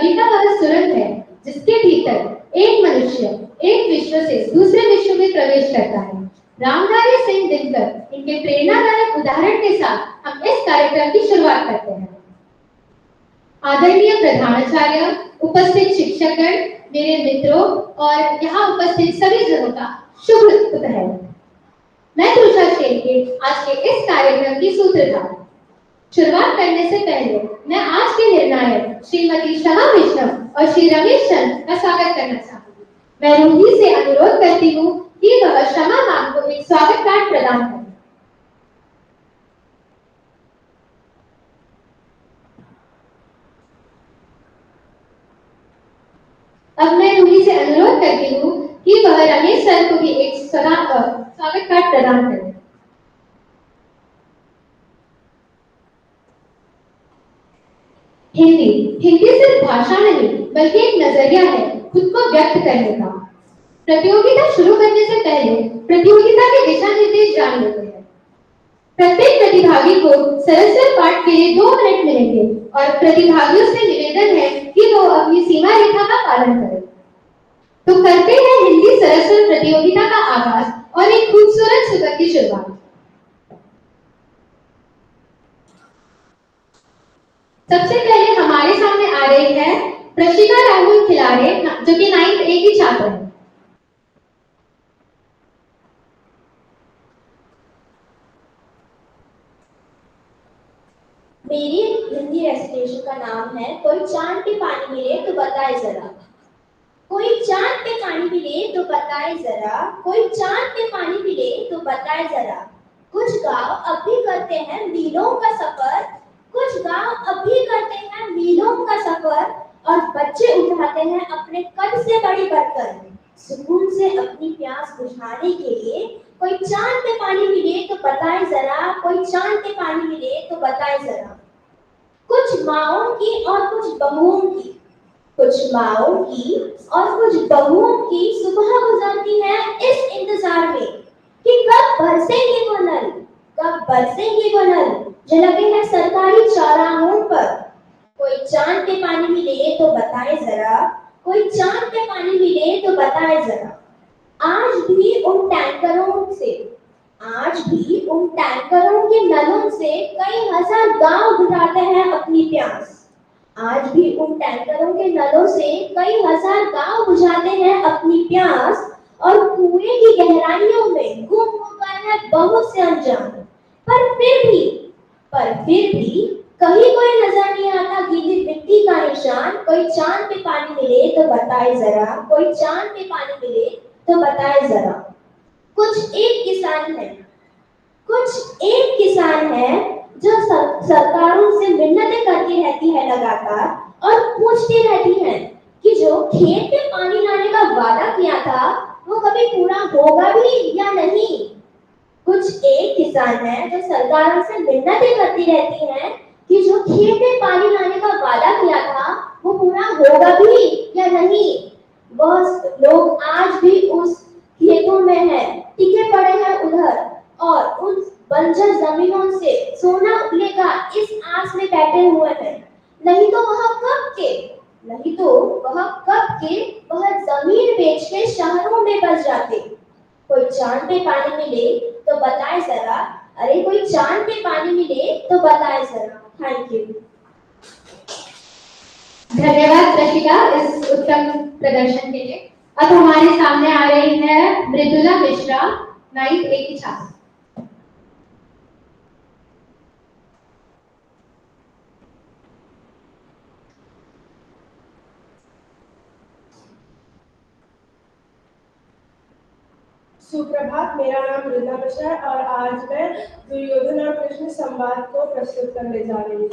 कविता वह सुरंग है जिसके भीतर एक मनुष्य एक विश्व से दूसरे विश्व में प्रवेश करता है। रामधारी सिंह दिनकर इनके प्रेरणादायक उदाहरण के साथ हम इस कार्यक्रम की शुरुआत करते हैं। आदरणीय प्रधानाचार्य, उपस्थित शिक्षकगण, मेरे मित्रों और यहाँ उपस्थित सभी जनों का शुभ दोपहर। मैं तुषा शेलके आज के इस कार्यक्रम की सूत्रधार। शुरुआत करने से पहले मैं आज के निर्णायक श्रीमती शमा विष्णव और श्री रमेश चंद का स्वागत करना चाहूंगी। मैं रूही से अनुरोध करती हूँ कि वह शमा मैम को एक स्वागत कार्ड प्रदान करें। अब मैं रूही से अनुरोध करती हूँ कि वह रमेश सर को भी एक स्वागत कार्ड प्रदान करें। हिंदी सिर्फ भाषा नहीं बल्कि एक नजरिया है खुद को व्यक्त करने का। प्रतियोगिता शुरू करने से पहले प्रतियोगिता के दिशा निर्देश जान लेते हैं। प्रत्येक प्रतिभागी को सरल पाठ के लिए 2 मिनट मिलेंगे और प्रतिभागियों से निवेदन है कि वो अपनी सीमा रेखा का पालन करें। तो करते हैं हिंदी सरल प्रतियोगिता का आगाज और एक खूबसूरत सुबह की शुरुआत। सबसे पहले हमारे सामने आ रही है प्रशिका राहुल खिलाड़े जो कि 9th A की छात्र है। मेरी हिंदी रेसिटेशन का नाम है कोई चांद पे पानी मिले तो बताए जरा। कोई चांद पे पानी मिले तो बताए जरा। कोई चांद पे पानी मिले तो बताए जरा। कुछ गांव अब भी करते हैं मीलों का सफर। कुछ गांव अब भी करते हैं मीलों का सफर और बच्चे उठाते हैं अपने कद से बड़ी बर्तन। सुकून से अपनी प्यास बुझाने के लिए कोई चांद पे पानी मिले तो बताए जरा। कोई चांद पे पानी मिले तो बताए जरा। कुछ माओं की और कुछ बहुओं की, कुछ माओं की और कुछ बहुओं की सुबह गुजरती है इस इंतजार में कि कब बरसेंगे वो नल, कब बरसेंगे वो नल जो लगे हैं सरकारी चौराहों पर। कोई चांद पे पानी मिले तो बताए जरा। कोई चांद पे पानी मिले तो बताए जरा। आज भी उन टैंकरों के नलों से कई हजार गांव बुझाते हैं अपनी प्यास। आज भी उन टैंकरों के नलों से कई हजार गांव बुझाते हैं अपनी प्यास और कुएं की गहराइयों में गुम हो गए हैं बहुत से अनजान। पर फिर भी कहीं कोई नजर नहीं आता गीली मिट्टी का निशान। कोई चांद पे पानी मिले तो बताए जरा। कोई चांद पे पानी मिले तो बताए जरा। कुछ एक किसान है जो सरकारों से मिन्नतें करती रहती है लगातार और पूछती रहती है कि जो खेत में पानी लाने का वादा किया था वो कभी पूरा होगा भी या नहीं। कुछ एक किसान है जो सरकारों से मिन्नतें करती रहती हैं कि जो खेत में पानी लाने का वादा किया था वो पूरा होगा भी या नहीं। वह लोग आज भी उस खेतों में है, टिके पड़े हैं उधर और उन बंजर जमीनों से सोना उगलेगा इस आस में बैठे हुए हैं। नहीं तो वह कब के वह जमीन बेच के शहरों में बस जाते। कोई चांद पे पानी मिले तो बताए जरा। अरे कोई चांद पे पानी मिले तो बताए जरा। Thank you. धन्यवाद प्रशिका इस उत्तम प्रदर्शन के लिए। अब हमारे सामने आ रही है मृदुला मिश्रा 9th A की छात्र। सुप्रभात, मेरा नाम मृदुला मिश्रा है और आज मैं दुर्योधन और कृष्ण संवाद को प्रस्तुत करने जा रही हूँ।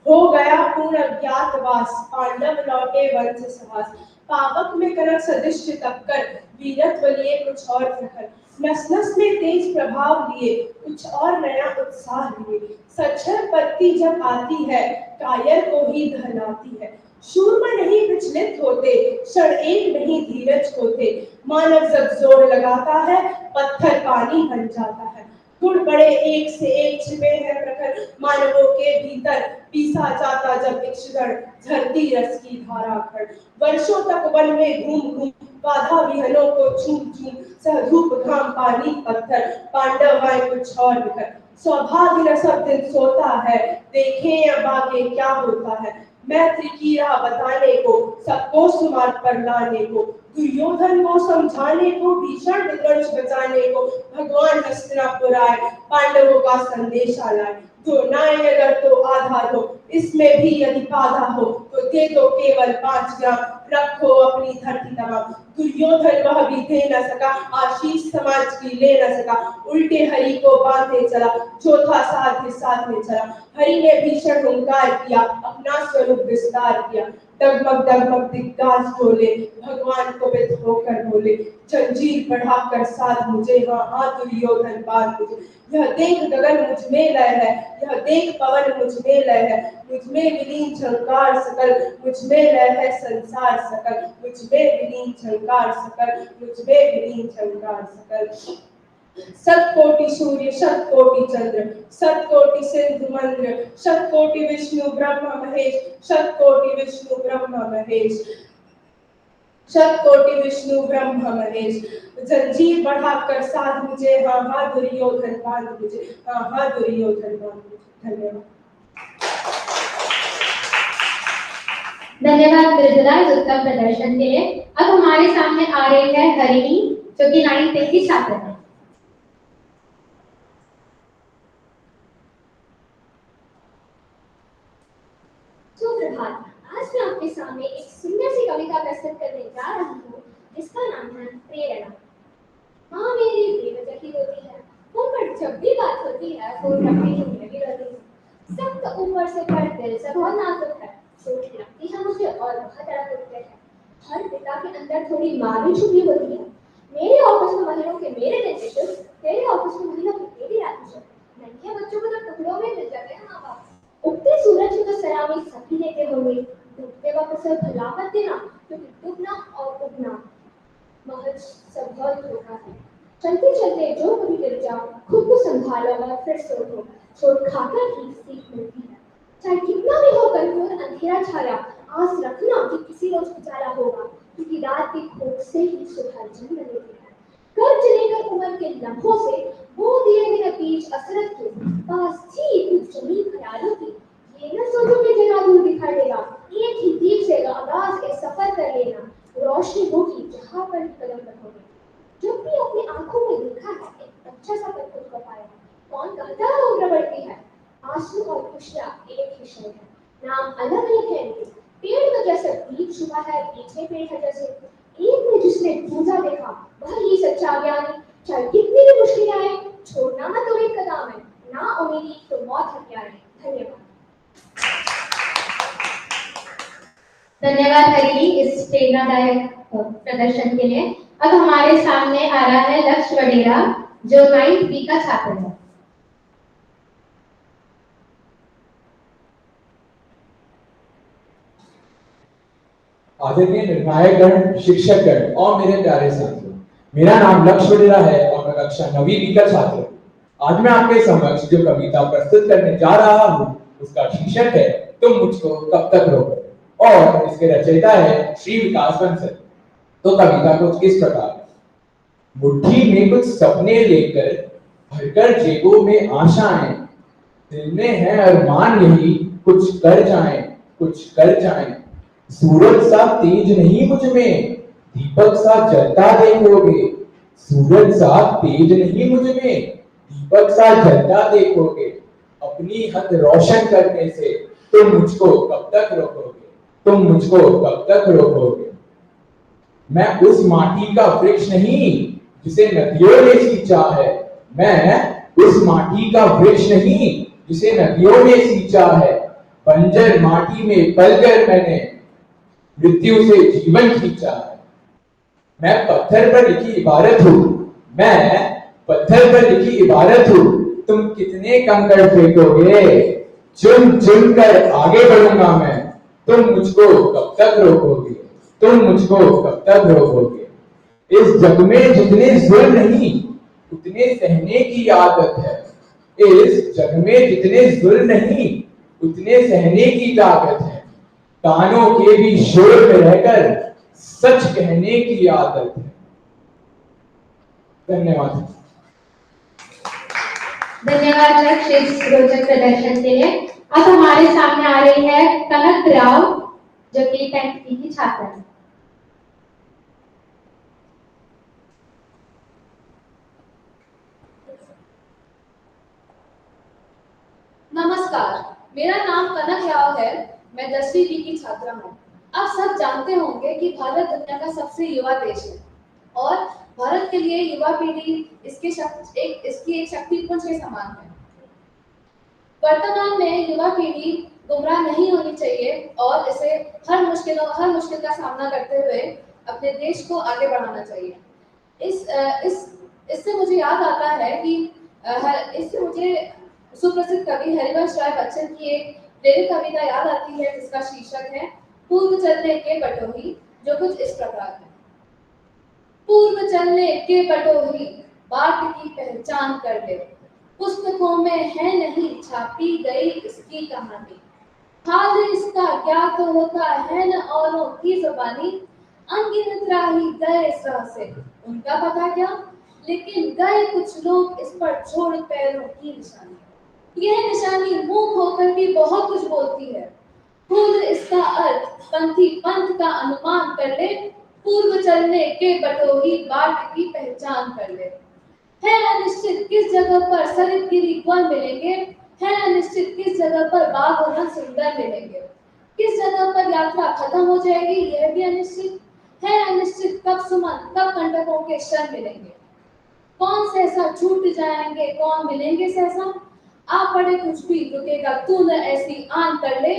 हो गया पूर्ण अज्ञातवास, पांडव लौटे वन से साहस। पावक में कनक सदृश चितककर, वीरत्व लिए कुछ और प्रखर। नस नस में तेज प्रभाव लिए, कुछ और नया उत्साह लिए। सच्छर पत्ती जब आती है, कायर को ही दहलाती है। शूरमा नहीं विचलित होते, क्षण एक नहीं धीरज होते। मानव जब जोर लगाता है, पत्थर पानी बन जाता है। गुण बड़े एक से एक छिपे हैं प्रखर मानवों के भीतर, पीसा जाता जब एक क्षण झरती रस की धारा खड़। वर्षों तक वन में घूम घूम बाधा विहनों को चूम चूम, सहधूप घाम पानी पत्थर, पांडव आए कुछ और बिखर। सौभाग्य न सब दिन सोता है, देखें अब आगे क्या होता है। मैत्री की राह बताने को, सबको सुमार्ग पर लाने को, दुर्योधन को समझाने को, भीषण विध्वंस बचाने को, भगवान हस्तिनापुर आए, पांडवों का संदेशा लाए। तो नाय अगर तो आधा दो, इसमें भी यदि बाधा हो, तो दे दो केवल 5 ग्राम, रखो अपनी धरती तमाम। दुर्योधन वह भी दे न सका, आशीष समाज की ले न सका, उल्टे हरि को बांधे चला, जो था साथ साथ में चला। हरि ने भीषण हुंकार किया, अपना स्वरूप विस्तार किया, डगमग दिग्गाज डोले, भगवान को विद होकर बोले, जंजीर बढ़ाकर साध मुझे, हाँ दुर्योधन बांध मुझे। यह देख गगन मुझ में लय है, यह देख पवन मुझ में लय है, मुझ में विलीन झंकार सकल, मुझ में लय है संसार सकल, मुझ में विलीन झंकार सकल, मुझ में विलीन झंकार सकल। सतकोटि सूर्य शतकोटि चंद्र, सतकोटि सिंधु मंद्र, शतकोटि विष्णु ब्रह्मा महेश, शतकोटि विष्णु ब्रह्मा महेश, शतकोटि विष्णु ब्रह्मा महेश। जंजीर बढ़ाकर साध मुझे, हाँ दुर्योधन बांध मुझे, हाँ दुर्योधन बांध मुझे। धन्यवाद। धन्यवाद मृदुला इस उत्तम प्रदर्शन के लिए। अब हमारे सामने आ रही है हरिणी, जो कि 9th की छात्र है। सुप्रभात, आज मैं आपके सामने एक सुंदर सी कविता प्रस्तुत करने जा रही हूँ, जिसका नाम है प्रेरणा। माँ मेरी बेवजह ही रोती है, फोन पर जब भी बात होती है फोन रखने की लगी रहती है। सब तो ऊपर से दिल से बहुत नाजुक है, चोट लगती है मुझे और बहुत दर्द उठते हैं। हर पिता के अंदर थोड़ी माँ भी छुपी होती है। मेरे ऑफिस में महीनों के मेरे दिन की शिफ्ट, तेरे ऑफिस में महीनों की तेरी रात की शिफ्ट। नन्हे बच्चों को तो टुकड़ों में मिल जाते हैं माँ बाप। उगते सूरज की तो सलामी सभी लेते होंगे, डूबते वक्त से भला मत देना, क्योंकि डूबना और उगना महज बहुत धोखा है। चलते चलते जो कभी गिर जाओ, खुद को संभालो और फिर सोचो, चोट खाकर ही सीख मिलती है। चाहे कितना भी हो कंट्रोल अंधेरा छाया, आस रखना कि किसी रोज उजाला होगा, क्योंकि रात की खोज से ही सुबह जन्म लेती है। कर्ज लेकर उम्र के लम्हों से वो दिए बिना बीच असरत के, पास थी कुछ जमीन ख्यालों की। ये न सोचो कि जरा दूर दिखाई देगा, एक ही दीप से आगाज के सफर कर लेना, रोशनी होगी जहाँ पर कदम रखोगे। जब भी अपनी आंखों में देखा है एक अच्छा सा पल खुद को पाया, कौन कहता है उम्र बढ़ती है? आंसू और खुशियाँ एक ही शय है, नाम अलग अलग है इनके। पेड़ में जैसे बीज छुपा है, पीछे पेड़ है जैसे। एक में जिसने पूजा देखा वह ही सच्चा ज्ञानी। चाहे कितनी भी मुश्किलें आए, छोड़ना मत तो एक कदम है, ना उम्मीदी तो मौत है प्यारे। धन्यवाद। धन्यवाद हरिणी इस प्रेरणादायक प्रदर्शन के लिए। अब हमारे सामने आ रहा है लक्ष्य वडेरा, जो 9th B का छात्र है। आदरणीय निर्णायकगण, शिक्षकगण और मेरे प्यारे साथियों, मेरा नाम लक्ष्य वडेरा है और मैं कक्षा 9वीं B का छात्र हूँ। आज मैं आपके समक्ष जो कविता प्रस्तुत करने जा रहा हूँ उसका शीर्षक है तुम मुझको कब तक रोकोगे और इसके रचयिता है श्री विकास बंसल। तो कविता कुछ इस प्रकार है। मुट्ठी में कुछ सपने लेकर भरकर जेबों में आशाएं, दिल में है अरमान यही कुछ कर जाएं, कुछ कर जाएं। सूरज सा तेज नहीं मुझ में, दीपक सा जलता देखोगे। सूरज सा तेज नहीं मुझ में, दीपक सा जलता देखोगे। अपनी हद रोशन करने से तुम मुझको कब तक रोकोगे, तुम मुझको कब तक रोकोगे। मैं उस माटी का वृक्ष नहीं जिसे नदियों ने सींचा है, मैं उस माटी का वृक्ष नहीं जिसे नदियों ने सींचा है। बंजर माटी में पलकर मैंने मृत्यु से जीवन खींचा है। मैं पत्थर पर लिखी इबारत हूँ, मैं पत्थर पर लिखी इबारत हूँ। तुम कितने कंकड़ फेंकोगे, चुन चुन कर आगे बढ़ूंगा मैं। तुम मुझको कब तक रोकोगे, तुम मुझको कब तक रोकोगे। इस जग में जितने जुल्म नहीं उतने सहने की आदत है। इस जग में जितने जुल्म नहीं, उतने सहने की ताकत है। कानों के भी शोर में रहकर सच कहने की आदत है। धन्यवाद। धन्यवाद लक्ष्य इस रोचक प्रदर्शन के लिए। अब हमारे सामने आ रही है कनक राव, जो कि 10th की छात्रा है। नमस्कार, मेरा नाम कनक राव है। मैं 10वीं बी की छात्रा हूँ। आप सब जानते होंगे कि भारत दुनिया का सबसे युवा देश है और भारत के लिए युवा पीढ़ी इसकी एक शक्ति पुंज के समान है। वर्तमान में युवा पीढ़ी गुमराह नहीं होनी चाहिए और इसे हर मुश्किल का सामना करते हुए अपने देश को आगे बढ़ाना चाहिए। इससे मुझे याद आता है कि इससे मुझे सुप्रसिद्ध कवि हरिवंश राय बच्चन की एक प्रेरक कविता याद आती है, जिसका शीर्षक है पूर्व चलने के बटोही, जो कुछ इस प्रकार है। पूर्व चलने के बटोही, बाट की पहचान कर ले, पुस्तकों में है नहीं छापी गई इसकी कहानी। हाल इसका ज्ञात होता है न औरों की जुबानी, अनगिनत राही गए इस राह से, उनका पता क्या, लेकिन गए कुछ लोग इस पर छोड़ पैरों की निशानी। यह निशानी मुंह खोकर भी बहुत कुछ बोलती है। पूर्व इसका अर्थ पंथी पंथ का अनुमान कर ले, पूर्व चलने के बटोही, बाट की पहचान कर ले। है अनिश्चित किस जगह पर सरितगिरी वन मिलेंगे, है अनिश्चित किस जगह पर बाग और वन सुंदर मिलेंगे, किस जगह पर यात्रा खत्म हो जाएगी यह भी अनिश्चित है। अनिश्चित कब सुमन कब कंटकों के क्षण मिलेंगे, कौन सहसा छूट जाएंगे कौन मिलेंगे सहसा। आप पढ़े कुछ भी रुकेगा तू न ऐसी आन कर ले,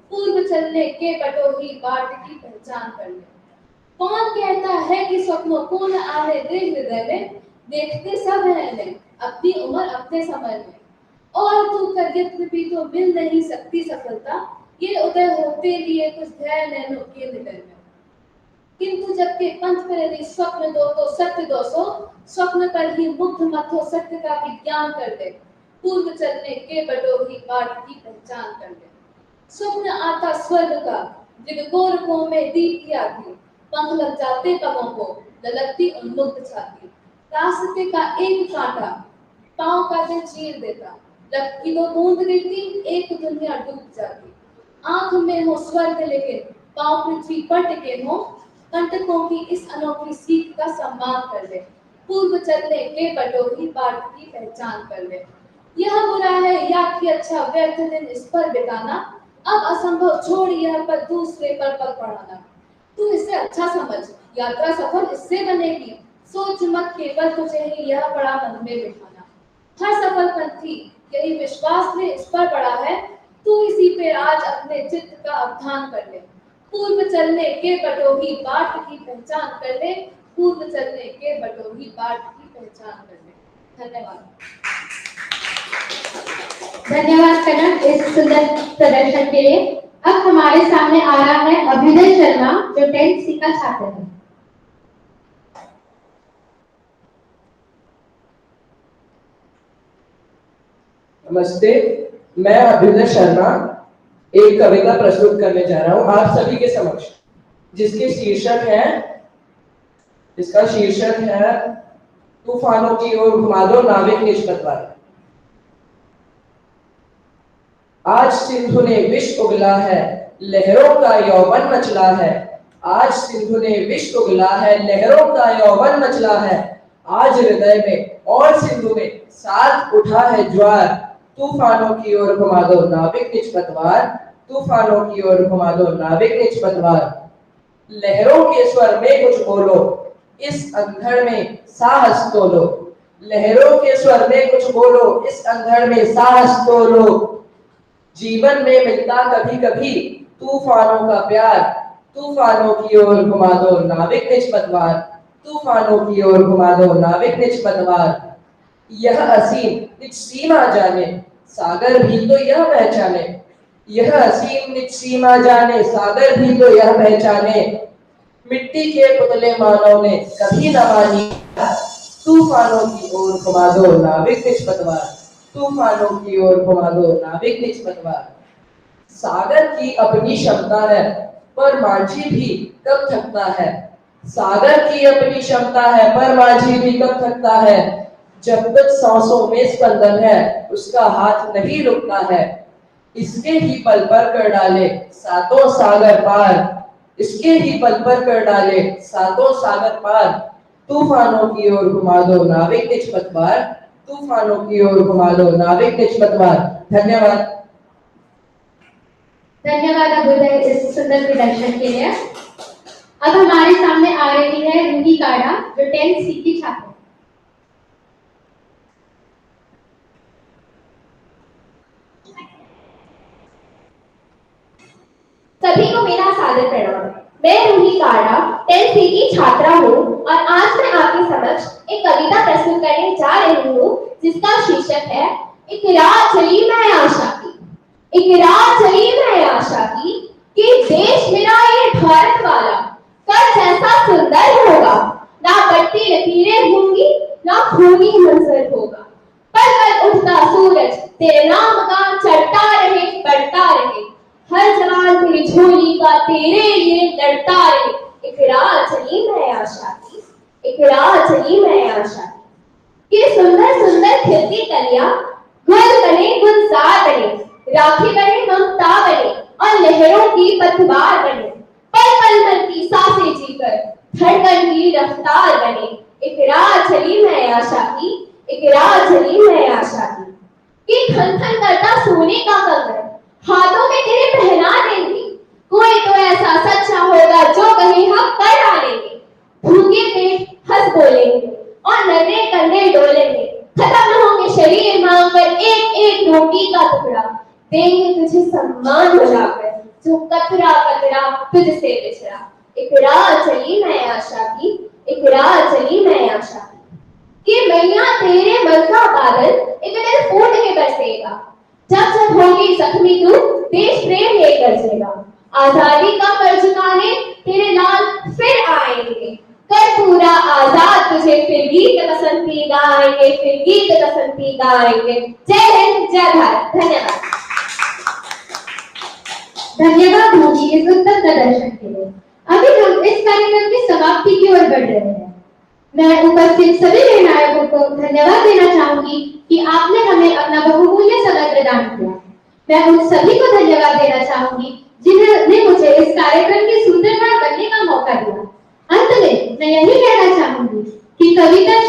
पूर्व चलने के बटोही, बाट की पहचान कर ले। कौन कहता है कि स्वप्नों को न आने दे हृदय में, देखते सब हैं अपनी उम्र अपने समय में। और तू कर यत्न भी तो मिल नहीं सकती सफलता, ये उदय होते लिए कुछ धैर्य नैनों के निडर में। किंतु जबकि पंथ प्रेरी स्वप्न दो तो सत्य 200, स्वप्न पर ही मुग्ध मत हो, सत्य का विज्ञान कर दे, पूर्व चलने के बटोही, बाट की पहचान कर ले। स्वप्न आता स्वर्ग का, दिगगोरकों में दीप की आती, पंख लग जाते पगों को, ललकती उन्मुक्त छाती। रास्ते का एक कांटा पांव का दिल चीर देता, लगती तो बूंद गिरती, एक दुनिया डूब जाती। आंख में हो स्वर्ग लेकिन पांव पृथ्वी पर टिके हो, कंटकों की इस अनोखी सीख का सम्मान कर ले, पूर्व चलने के बटोही, बाट की पहचान कर ले। यह बुरा है या कि अच्छा, व्यर्थ दिन इस पर बिताना, अब असंभव छोड़ यह पर दूसरे पर पग बढ़ाना। तू इसे अच्छा समझ, यात्रा सफल इससे बनेगी, सोच मत केवल तुझे ही यह बड़ा मन में बिठाना। हर सफल पंथी यही विश्वास में इस पर पड़ा है, तू इसी पे आज अपने चित्त का अवधान कर ले, पूर्व चलने के बटोही, बाट की पहचान कर ले, पूर्व चलने के बटोही, बाट की पहचान कर ले। धन्यवाद। धन्यवाद कनक इस सुंदर प्रदर्शन के लिए। अब हमारे सामने आ रहा है अभ्युदय शर्मा, जो 10th C का छात्र है। नमस्ते, मैं अभ्युदय शर्मा एक कविता प्रस्तुत करने जा रहा हूं आप सभी के समक्ष, जिसका शीर्षक है तूफानों की ओर घुमा दो नाविक निज पतवार। आज सिंधु ने विश्व उगला है, लहरों का यौवन मचला है। आज सिंधु ने विश्व उगला है, लहरों का यौवन मचला है। आज हृदय में और सिंधु में साथ उठा है ज्वार, तूफानों की ओर घुमा दो नाविक निज पतवार, तूफानों की ओर घुमा दो नाविक निज पतवार। लहरों के स्वर में कुछ बोलो, इस अंधड़ में साहस तोलो। लहरों के स्वर में कुछ बोलो, इस अंधड़ में साहस तोलो। जीवन में मिलता कभी कभी तूफानों का प्यार, तूफानों की ओर घुमा दो नाविक निज पतवार, तूफानों की ओर घुमा दो नाविक निज पतवार। यह असीम निज सीमा जाने, सागर भी तो यह पहचाने। यह असीम निज सीमा जाने, सागर भी तो यह पहचाने। मिट्टी के पुतले मानव ने कभी न मानी, तूफानों की ओर घुमा दो नाविक निज पतवार, तूफानों की ओर घुमा दो नाविक निज पतवार। सागर की अपनी क्षमता है पर माझी भी कब थकता है, सागर की अपनी क्षमता है पर माझी भी कब थकता है। जब तक सांसों में स्पंदन है उसका हाथ नहीं रुकता है, इसके ही पल पर कर डाले सातों सागर पार, इसके ही पल पर कर डाले सातों सागर पार। तूफानों की ओर घुमा दो नाविक निज पतवार, तूफानों की ओर घुमा दो नाविक निज पतवार। धन्यवाद। धन्यवाद अभ्युदय इस सुंदर प्रदर्शन के लिए। अब हमारे सामने आ रही है रूही काड़ा जो 10th सी की छात्र है। सभी को मेरा सादर प्रणाम। मैं रूही काड़ा 10th सी की छात्रा हूँ और आज मैं आपके समक्ष एक कविता प्रस्तुत करने जा रही हूँ जिसका शीर्षक है एक रात चली मैं आशा की। एक रात चली मैं आशा की कि देश मेरा ये भारत वाला कल जैसा सुंदर होगा, ना बढ़ती लकीरें होंगी ना खूनी मंजर होगा। पल पल उठता सूरज तेरे नाम का चढ़ता रहे बढ़ता रहे, हर जवान तेरी झोली का तेरे लिए लड़ता रहे। एक रात चली मैं आशा की, एक रात चली मैं आशा की कि सुंदर सुंदर खिलती कलियां गुल बने गुलजार बने, राखी बने ममता बने और लहरों की पतवार बने। पल पल मन की सांसें जीकर धड़कन की रफ्तार बने। एक रात चली मैं आशा की, एक रात चली मैं आशा की कि खन खन करता सोने का कंगन हाथों में तेरे पहना देंगे। कोई तो ऐसा सच्चा होगा जो कहीं हम कर डालेंगे। भूखे पेट हंस बोलेंगे और नन्हे कंधे डोलेंगे। खत्म न होंगे शरीर मांग कर एक एक रोटी का टुकड़ा, देंगे तुझे सम्मान बुलाकर जो कतरा कतरा तुझसे बिछड़ा। एक रात चली मैं आशा की, एक रात चली मैं आशा की कि मैया तेरे मन का बादल एक दिन फूट के बरसेगा। जब जब होगी जख्मी तू देश प्रेम लेकर चलेगा। आजादी का कर्ज चुकाने तेरे लाल फिर आएंगे। कर पूरा आजाद तुझे फिर गीत बसंती गाएंगे, फिर गीत बसंती गाएंगे। जय हिंद जय भारत। धन्यवाद। धन्यवाद रूही इस उत्तम प्रदर्शन के लिए। अभी हम इस कार्यक्रम की समाप्ति की ओर बढ़ रहे हैं। मैं उपस्थित सभी निर्णायकों को धन्यवाद देना चाहूंगी कि आपने हमें अपना बहुमूल्य समय प्रदान किया। मैं उन सभी को धन्यवाद देना चाहूंगी जिन्होंने मुझे इस कार्यक्रम की सूत्रधार बनने का मौका दिया। अंत में मैं यही कहना चाहूंगी कि कविता